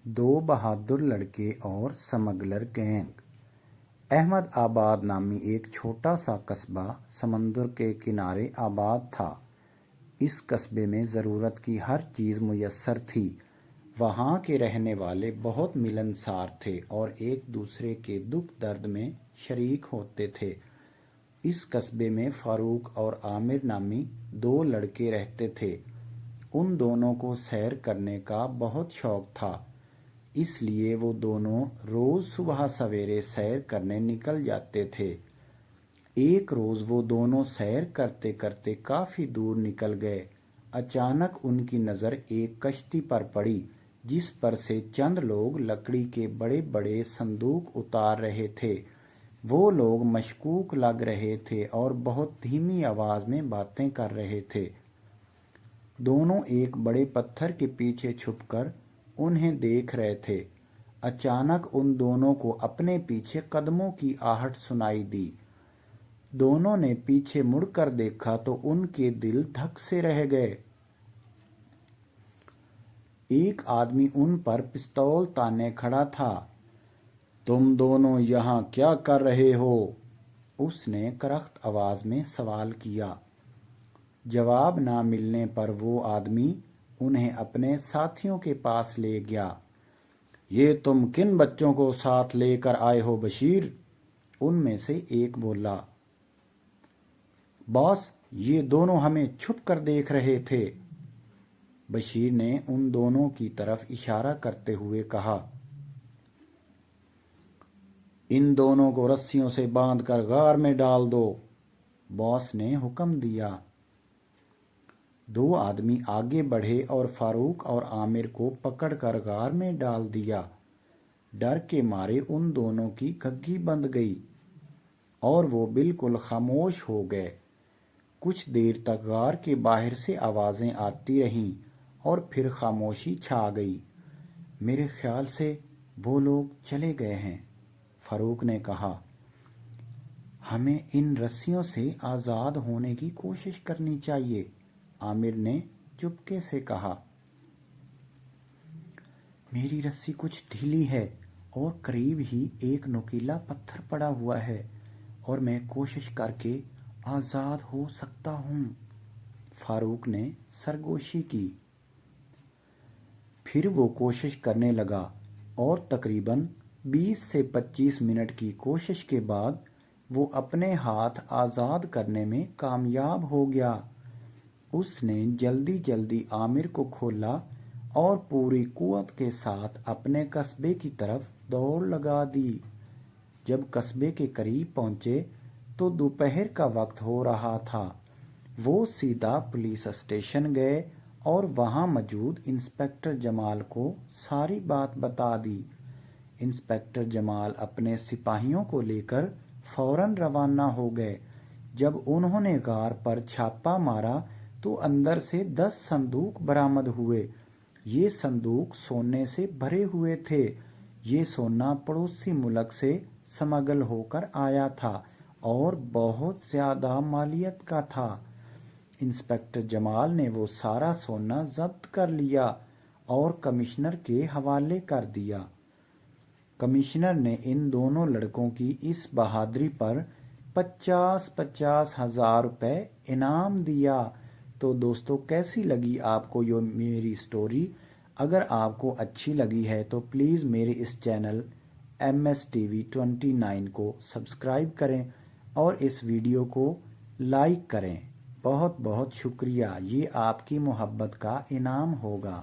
دو بہادر لڑکے اور smuggler gang. Ahmad آباد نامی ایک چھوٹا سا قصبہ سمندر کے کنارے آباد تھا۔ اس قصبے میں ضرورت کی ہر چیز میسر تھی۔ وہاں کے رہنے والے بہت ملنسار تھے اور ایک دوسرے کے دکھ درد میں شریک ہوتے تھے۔ اس قصبے میں فاروق اور عامر نامی دو لڑکے رہتے تھے۔ ان دونوں کو سیر کرنے کا بہت شوق تھا، اس لیے وہ دونوں روز صبح سویرے سیر کرنے نکل جاتے تھے۔ ایک روز وہ دونوں سیر کرتے کرتے کافی دور نکل گئے۔ اچانک ان کی نظر ایک کشتی پر پڑی جس پر سے چند لوگ لکڑی کے بڑے بڑے صندوق اتار رہے تھے۔ وہ لوگ مشکوک لگ رہے تھے اور بہت دھیمی آواز میں باتیں کر رہے تھے۔ دونوں ایک بڑے پتھر کے پیچھے چھپ کر انہیں دیکھ رہے تھے۔ اچانک ان دونوں کو اپنے پیچھے قدموں کی آہٹ سنائی دی۔ دونوں نے پیچھے مڑ کر دیکھا تو ان کے دل دھک سے رہ گئے۔ ایک آدمی ان پر پستول تانے کھڑا تھا۔ "تم دونوں یہاں کیا کر رہے ہو؟" اس نے کرخت آواز میں سوال کیا۔ جواب نہ ملنے پر وہ آدمی انہیں اپنے ساتھیوں کے پاس لے گیا۔ "یہ تم کن بچوں کو ساتھ لے کر آئے ہو بشیر؟" ان میں سے ایک بولا۔ "باس، یہ دونوں ہمیں چھپ کر دیکھ رہے تھے." بشیر نے ان دونوں کی طرف اشارہ کرتے ہوئے کہا۔ "ان دونوں کو رسیوں سے باندھ کر غار میں ڈال دو." باس نے حکم دیا۔ دو آدمی آگے بڑھے اور فاروق اور عامر کو پکڑ کر غار میں ڈال دیا۔ ڈر کے مارے ان دونوں کی گھگی بند گئی اور وہ بالکل خاموش ہو گئے۔ کچھ دیر تک غار کے باہر سے آوازیں آتی رہیں اور پھر خاموشی چھا گئی۔ "میرے خیال سے وہ لوگ چلے گئے ہیں," فاروق نے کہا۔ "ہمیں ان رسیوں سے آزاد ہونے کی کوشش کرنی چاہیے," عامر نے چپکے سے کہا۔ "میری رسی کچھ ڈھیلی ہے اور قریب ہی ایک نوکیلا پتھر پڑا ہوا ہے اور میں کوشش کر کے آزاد ہو سکتا ہوں," فاروق نے سرگوشی کی۔ پھر وہ کوشش کرنے لگا اور تقریباً 20 سے 25 منٹ کی کوشش کے بعد وہ اپنے ہاتھ آزاد کرنے میں کامیاب ہو گیا۔ اس نے جلدی جلدی عامر کو کھولا اور پوری قوت کے ساتھ اپنے قصبے کی طرف دوڑ لگا دی۔ جب قصبے کے قریب پہنچے تو دوپہر کا وقت ہو رہا تھا۔ وہ سیدھا پولیس اسٹیشن گئے اور وہاں موجود انسپکٹر جمال کو ساری بات بتا دی۔ انسپکٹر جمال اپنے سپاہیوں کو لے کر فوراً روانہ ہو گئے۔ جب انہوں نے غار پر چھاپا مارا تو اندر سے 10 صندوق برآمد ہوئے۔ یہ صندوق سونے سے بھرے ہوئے تھے۔ یہ سونا پڑوسی ملک سے سمگل ہو کر آیا تھا اور بہت زیادہ مالیت کا تھا۔ انسپکٹر جمال نے وہ سارا سونا ضبط کر لیا اور کمشنر کے حوالے کر دیا۔ کمشنر نے ان دونوں لڑکوں کی اس بہادری پر 50,000 روپے انعام دیا۔ تو دوستو، کیسی لگی آپ کو یہ میری سٹوری؟ اگر آپ کو اچھی لگی ہے تو پلیز میرے اس چینل MS TV29 کو سبسکرائب کریں اور اس ویڈیو کو لائک کریں۔ بہت بہت شکریہ، یہ آپ کی محبت کا انعام ہوگا۔